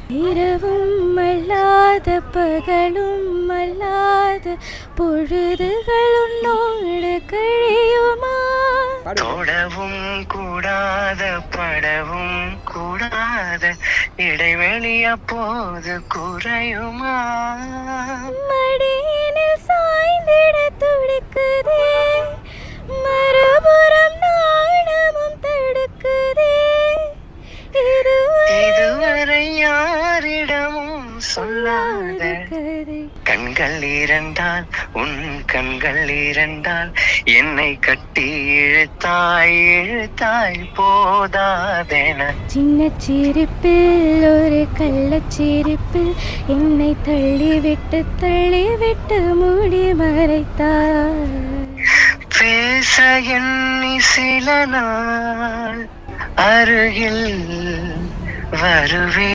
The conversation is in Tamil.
இரவும் அல்லாத பகலும் அல்லாத பொழுதுகள் உன்னோடு கழியுமா? தொடவும் கூடாத படவும் கூடாத இடைவெளி அப்போது குறையுமா? மடியினில் சாய்ந்திட துடிக்குதே, மறுபுறம் நாணமும் தடுக்குதே. இதுவரை யாரிடமும் சொல்லாத கதை. கண்கள் இரண்டால் உன் கண்கள் இரண்டால் என்னை கட்டி இழுத்தாய் இழுத்தாய் போதாதென. சின்ன சிரிப்பில் ஒரு கள்ளச்சிரிப்பில் என்னை தள்ளிவிட்டு மூடி மறைத்தாய். பேச எண்ணி சில நாள் அருகில் வருவே.